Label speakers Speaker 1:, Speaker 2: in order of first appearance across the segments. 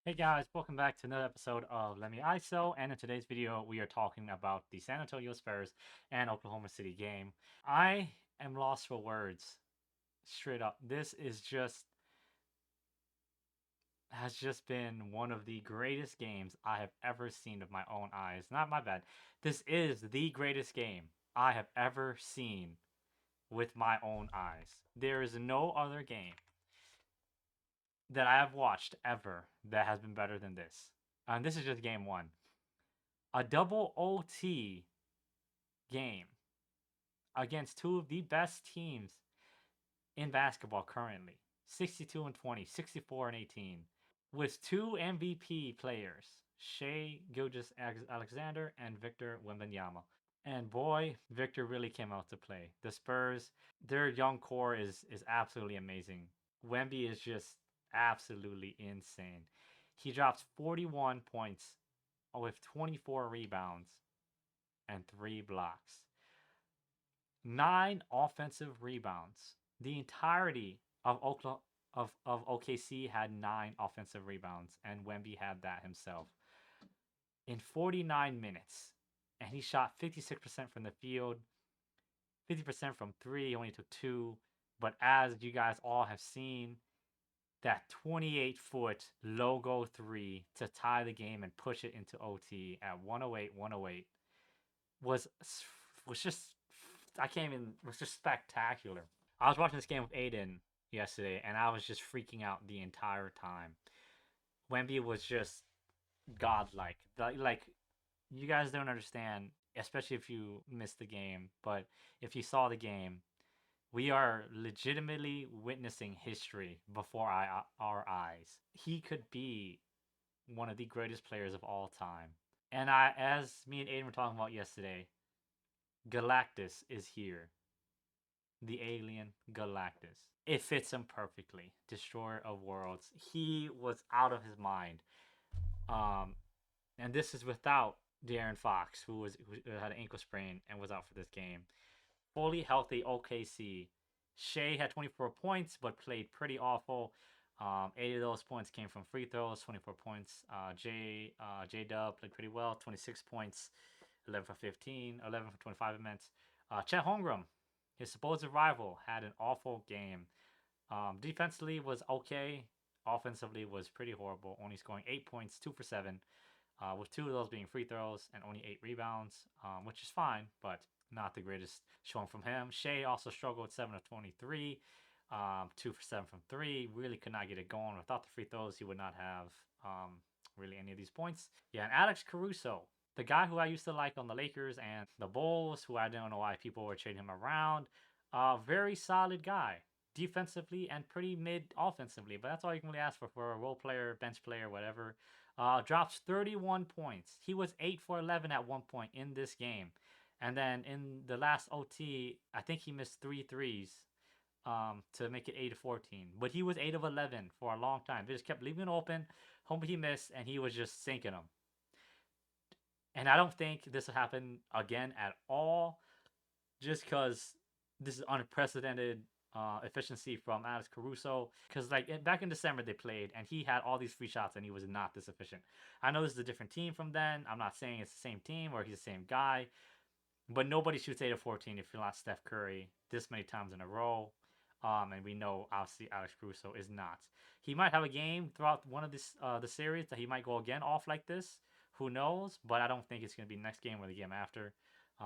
Speaker 1: Hey guys, welcome back to another episode of Let Me ISO, and in today's video we are talking about the San Antonio Spurs and Oklahoma City game. I am lost for words, straight up. This is just has just been one of the greatest games I have ever seen with my own eyes. Not my bad. This is the greatest game I have ever seen with my own eyes. There is no other game that I have watched ever that has been better than this. And this is just game one. A double OT game against two of the best teams in basketball currently, 62 and 20, 64 and 18, with two MVP players, Shea Gilgeous Alexander and Victor Wembanyama. And boy, Victor really came out to play. The Spurs, their young core is absolutely amazing. Wemby is just absolutely insane. He drops 41 points with 24 rebounds and 3 blocks. 9 offensive rebounds. The entirety of Oklahoma of OKC had 9 offensive rebounds, and Wemby had that himself in 49 minutes. And he shot 56% from the field, 50% from three. He only took two. But as you guys all have seen, that 28-foot logo three to tie the game and push it into OT at 108 was was just I can't even was just spectacular. I was watching this game with Aiden yesterday, and I was just freaking out the entire time. Wemby was just godlike. Like you guys don't understand, especially if you missed the game. But if you saw the game, we are legitimately witnessing history before our eyes. He could be one of the greatest players of all time. And as me and Aiden were talking about yesterday, Galactus is here. The alien Galactus. It fits him perfectly. Destroyer of worlds. He was out of his mind. Um, and this is without De'Aaron Fox, who had an ankle sprain and was out for this game. Fully healthy OKC. Shea had 24 points, but played pretty awful. 8 of those points came from free throws. 24 points. J Dub played pretty well. 26 points. 11 for 15. 11 for 25 events. Chet Holmgren, his supposed rival, had an awful game. Defensively was okay. Offensively was pretty horrible. Only scoring 8 points, 2 for 7, with 2 of those being free throws and only 8 rebounds, which is fine, but not the greatest showing from him. Shea also struggled 7 of 23, 2 for 7 from 3. Really could not get it going. Without the free throws, he would not have really any of these points. Yeah, and Alex Caruso, the guy who I used to like on the Lakers and the Bulls, who I don't know why people were trading him around. Very solid guy defensively and pretty mid offensively, but that's all you can really ask for a role player, bench player, whatever. Drops 31 points. He was 8 for 11 at one point in this game. And then in the last OT, I think he missed three threes to make it 8 of 14. But he was 8 of 11 for a long time. They just kept leaving it open. Home he missed, and he was just sinking them. And I don't think this will happen again at all, just because this is unprecedented efficiency from Alex Caruso. Because back in December they played, and he had all these free shots, and he was not this efficient. I know this is a different team from then. I'm not saying it's the same team or he's the same guy, but nobody shoots 8 of 14 if you're not Steph Curry this many times in a row. And we know obviously Alex Caruso is not. He might have a game throughout one of the series that he might go again off like this. Who knows? But I don't think it's going to be next game or the game after.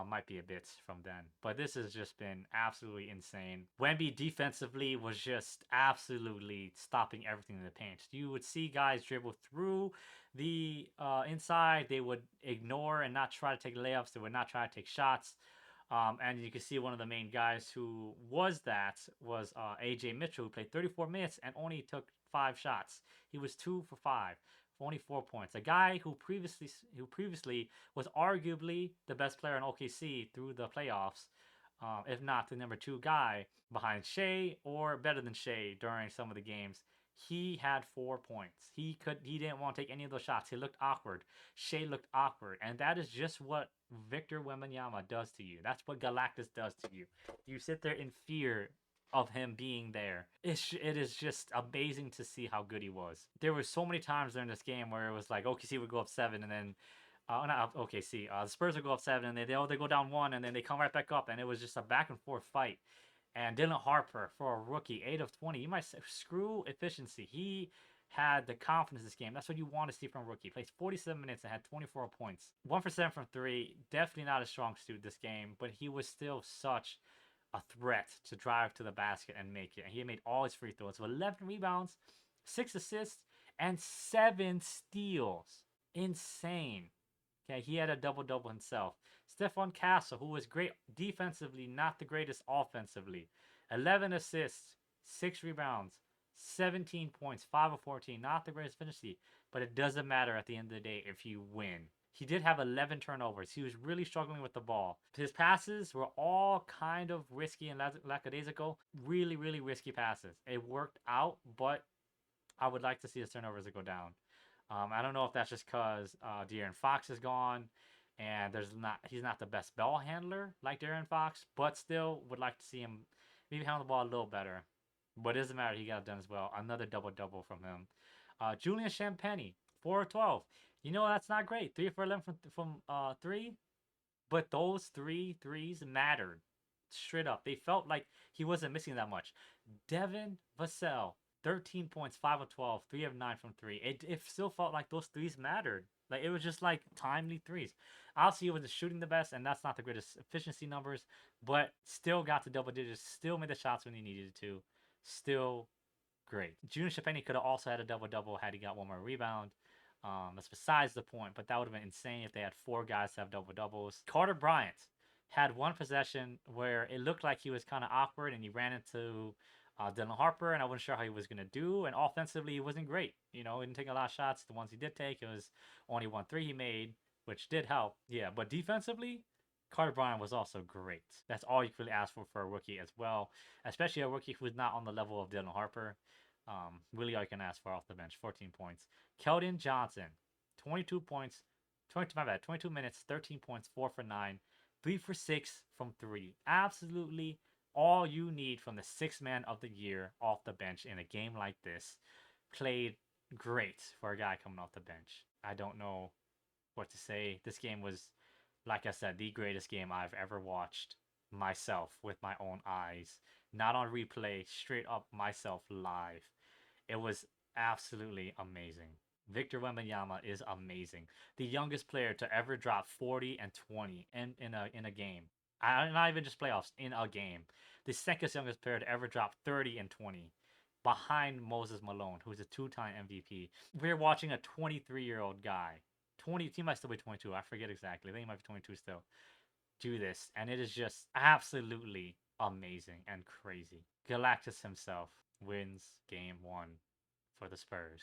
Speaker 1: Might be a bit from then. But this has just been absolutely insane. Wemby defensively was just absolutely stopping everything in the paint. You would see guys dribble through the inside. They would ignore and not try to take layups. They would not try to take shots. And you can see one of the main guys who was AJ Mitchell, who played 34 minutes and only took 5 shots. He was 2 for 5 for only 4 points. A guy who previously was arguably the best player in OKC through the playoffs, if not the number 2 guy behind Shea or better than Shea during some of the games. He had 4 points. He didn't want to take any of those shots. He looked awkward. Shea looked awkward, and that is just what Victor Wembanyama does to you. That's what Galactus does to you. You sit there in fear of him being there. It is just amazing to see how good he was. There were so many times during this game where it was like OKC would go up 7 and then not OKC. The Spurs would go up 7 and they go down 1 and then they come right back up, and it was just a back and forth fight. And Dylan Harper, for a rookie, 8 of 20. You might say, screw efficiency. He had the confidence in this game. That's what you want to see from a rookie. He plays 47 minutes and had 24 points. 1 for 7 from 3. Definitely not a strong suit this game, but he was still such a threat to drive to the basket and make it. And he made all his free throws. So 11 rebounds, 6 assists, and 7 steals. Insane. Okay, he had a double-double himself. Stephon Castle, who was great defensively, not the greatest offensively. 11 assists, 6 rebounds, 17 points, 5 of 14. Not the greatest efficiency, but it doesn't matter at the end of the day if you win. He did have 11 turnovers. He was really struggling with the ball. His passes were all kind of risky and lackadaisical. Really, really risky passes. It worked out, but I would like to see his turnovers go down. I don't know if that's just because De'Aaron Fox is gone and he's not the best ball handler like De'Aaron Fox, but still would like to see him maybe handle the ball a little better. But it doesn't matter. He got it done as well. Another double-double from him. Julian Champagnie, 4 of 12. You know, that's not great. 3 for 11 from 3. But those 3 threes mattered. Straight up. They felt like he wasn't missing that much. Devin Vassell, 13 points, 5 of 12, 3 of 9 from 3. It still felt like those threes mattered. Like, it was just like timely threes. Obviously, he wasn't shooting the best, and that's not the greatest efficiency numbers, but still got to double digits, still made the shots when he needed to. Still great. Julian Champagnie could have also had a double-double had he got one more rebound. That's besides the point, but that would have been insane if they had 4 guys to have double-doubles. Carter Bryant had one possession where it looked like he was kind of awkward and he ran into Dylan Harper, and I wasn't sure how he was going to do. And offensively, he wasn't great. You know, he didn't take a lot of shots. The ones he did take, it was only 1 3 he made, which did help. Yeah, but defensively, Carter Bryant was also great. That's all you could really ask for a rookie as well, especially a rookie who is not on the level of Dylan Harper. Really all you can ask for off the bench, 14 points. Keldon Johnson, 22 points, 22 minutes, 13 points, 4 for 9, 3 for 6 from 3. Absolutely all you need from the 6th man of the year off the bench in a game like this. Played great for a guy coming off the bench. I don't know what to say. This game was, like I said, the greatest game I've ever watched myself with my own eyes. Not on replay, straight up myself live. It was absolutely amazing. Victor Wembanyama is amazing. The youngest player to ever drop 40 and 20 in a game. Not even just playoffs, in a game. The second youngest player to ever drop 30 and 20 behind Moses Malone, who's a 2-time MVP. We're watching a 23-year-old guy. He might still be 22. I forget exactly. I think he might be 22 still. Do this, and it is just absolutely amazing and crazy. Galactus himself wins game 1 for the Spurs.